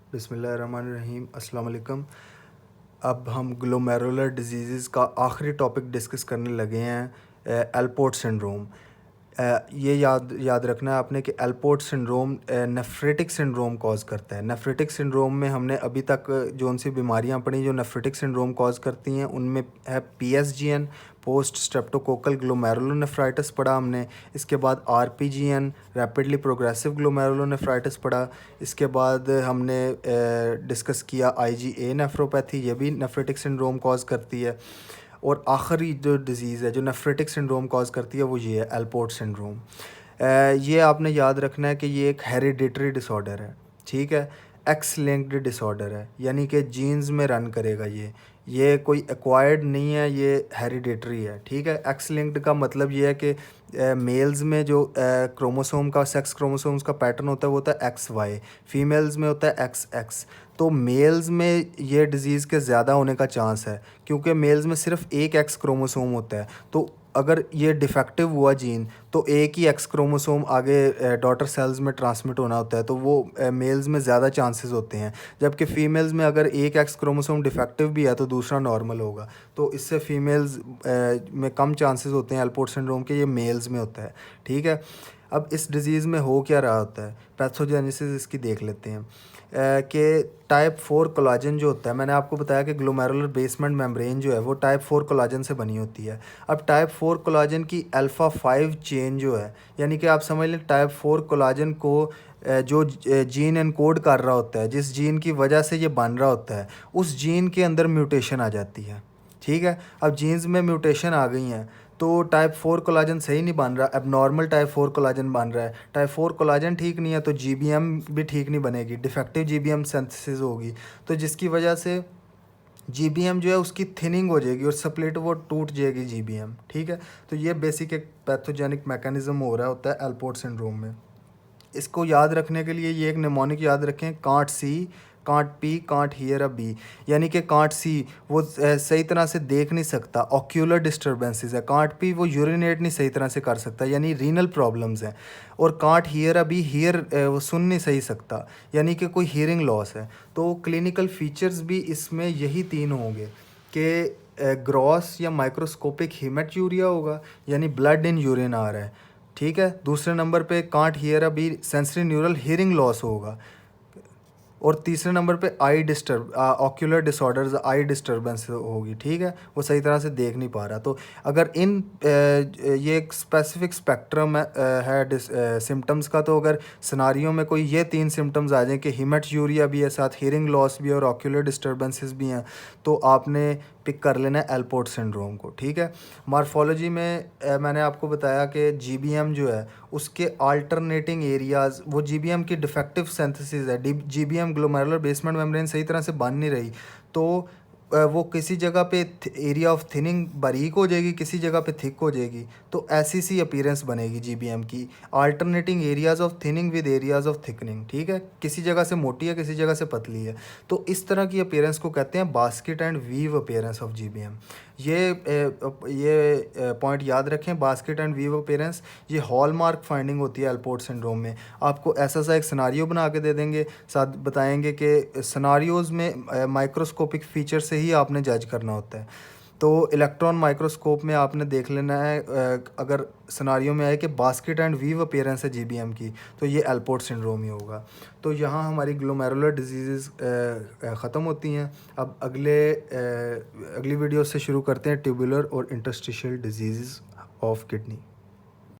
बिस्मिल्लाहिर्रहमानिर्रहीम, अस्सलाम वालेकुम। अब हम ग्लोमेरुलर डिजीज़ का आखिरी टॉपिक डिस्कस करने लगे हैं, एलपोर्ट सिंड्रोम। ये याद याद रखना है आपने कि Alport syndrome nephritic syndrome cause करता है। नेफ्रेटिक सिंड्रोम में हमने अभी तक जो सी बीमारियां पढ़ी जो नेफ्रेटिक सिंड्रोम कॉज़ करती हैं उनमें है पीएसजीएन, पोस्ट स्ट्रेप्टोकोकल ग्लोमेरुलोनेफ्राइटिस पढ़ा हमने। इसके बाद आरपीजीएन, रैपिडली प्रोग्रेसिव ग्लोमेरुलोनेफ्राइटिस पढ़ा। इसके बाद हमने डिस्कस किया आईजीए नेफ्रोपैथी, ये भी नेफ्रेटिक सिंड्रोम कॉज़ करती है। और आखिरी जो डिज़ीज़ है जो नेफ्रेटिक सिंड्रोम कॉज़ करती है वो ये है एलपोर्ट सिंड्रोम। ये आपने याद रखना है कि ये एक हेरिडिटरी डिसऑर्डर है, ठीक है। एक्स लिंक्ड डिसऑर्डर है, यानी कि जीन्स में रन करेगा ये कोई एक्वायर्ड नहीं है, ये हेरिडिटरी है, ठीक है। एक्स लिंक्ड का मतलब ये है कि मेल्स में जो क्रोमोसोम का सेक्स क्रोमोसोम्स का पैटर्न होता है वो होता है एक्स वाई, फीमेल्स में होता है एक्स एक्स। तो मेल्स में ये डिज़ीज़ के ज़्यादा होने का चांस है क्योंकि मेल्स में सिर्फ एक एक्स क्रोमोसोम होता है। तो अगर ये डिफेक्टिव हुआ जीन तो एक ही एक्स क्रोमोसोम आगे डॉटर सेल्स में ट्रांसमिट होना होता है, तो वो मेल्स में ज़्यादा चांसेस होते हैं। जबकि फ़ीमेल्स में अगर एक एक्स क्रोमोसोम डिफेक्टिव भी है तो दूसरा नॉर्मल होगा, तो इससे फीमेल्स में कम चांसेस होते हैं एलपोर्ट सिंड्रोम के, ये मेल्स में होता है, ठीक है। अब इस डिज़ीज़ में हो क्या रहा होता है, पैथोजेनेसिस इसकी देख लेते हैं। कि टाइप 4 कोलाजन जो होता है, मैंने आपको बताया कि ग्लोमेरुलर बेसमेंट मेम्ब्रेन जो है वो टाइप 4 कोलाजन से बनी होती है। अब टाइप 4 कोलाजन की अल्फ़ा 5 चेन जो है, यानी कि आप समझ लें टाइप 4 कोलाजन को जो जीन एनकोड कर रहा होता है, जिस जीन की वजह से ये बन रहा होता है, उस जीन के अंदर म्यूटेशन आ जाती है, ठीक है। अब जीन्स में म्यूटेशन आ गई हैं तो टाइप 4 कोलाजन सही नहीं बन रहा, अब नॉर्मल टाइप 4 कोलाजन बन रहा है। टाइप 4 कोलाजन ठीक नहीं है तो जीबीएम भी ठीक नहीं बनेगी, डिफेक्टिव जीबीएम सिंथेसिस होगी, तो जिसकी वजह से जीबीएम जो है उसकी थिनिंग हो जाएगी और स्प्लिट वो टूट जाएगी जीबीएम, ठीक है। तो ये बेसिक एक पैथोजेनिक मैकेनिज्म हो रहा होता है एलपोर्ट सिंड्रोम में। इसको याद रखने के लिए ये एक निमोनिक याद रखें, can't see, can't pee, can't hear a bee. यानी कि कांट सी वो सही तरह से देख नहीं सकता, ऑक्यूलर डिस्टर्बेंसेस है। कांट पी वो यूरिनेट नहीं सही तरह से कर सकता, यानी रीनल प्रॉब्लम्स हैं। और can't hear a bee, hear वो सुन नहीं सही सकता, यानी कि कोई हियरिंग लॉस है। तो क्लिनिकल फीचर्स भी इसमें यही तीन होंगे कि ग्रॉस या माइक्रोस्कोपिक हीमेटूरिया होगा, यानी ब्लड इन यूरिन आ रहा है, ठीक है। दूसरे नंबर पे कांट हियर अभी सेंसरी न्यूरल हियरिंग लॉस होगा। और तीसरे नंबर पे I disturb ocular disorders, I disturbance होगी, ठीक है। वो सही तरह से देख नहीं पा रहा। तो अगर इन ये एक स्पेसिफिक स्पेक्ट्रम है सिम्टम्स का, तो अगर सिनारियों में कोई ये तीन सिम्टम्स आ जाएं कि हीमेटूरिया भी है, साथ हियरिंग लॉस भी है और ऑक्यूलर डिस्टर्बेंसेस भी हैं, तो आपने पिक कर लेना है एलपोर्ट सिंड्रोम को, ठीक है। मॉर्फोलॉजी में मैंने आपको बताया कि जीबीएम जो है उसके अल्टरनेटिंग एरियाज़, वो जीबीएम की डिफेक्टिव सिंथेसिस है। जीबीएम ग्लोमेरुलर बेसमेंट मेम्ब्रेन सही तरह से बन नहीं रही, तो वो किसी जगह पे एरिया ऑफ थिनिंग बारीक हो जाएगी, किसी जगह पे थिक हो जाएगी, तो ऐसी सी अपीयरेंस बनेगी जीबीएम की, alternating areas of thinning with areas of thickening, ठीक है। किसी जगह से मोटी है, किसी जगह से पतली है, तो इस तरह की अपीयरेंस को कहते हैं basket and weave appearance of GBM. ये पॉइंट याद रखें, बास्केट एंड वीव अपीयरेंस ये हॉलमार्क फाइंडिंग होती है एलपोर्ट सिंड्रोम में। आपको ऐसा सा एक सिनारियो बना के दे देंगे, साथ बताएंगे कि सिनारियोज़ में माइक्रोस्कोपिक फीचर से ही आपने जज करना होता है। तो इलेक्ट्रॉन माइक्रोस्कोप में आपने देख लेना है, अगर सिनारियो में आए कि बास्केट एंड वीव अपीयरेंस है जीबीएम की, तो ये एलपोर्ट सिंड्रोम ही होगा। तो यहाँ हमारी ग्लोमेरुलर डिजीज़ ख़त्म होती हैं। अब अगली वीडियो से शुरू करते हैं ट्यूबुलर और इंटरस्टिशियल डिजीज़ ऑफ किडनी।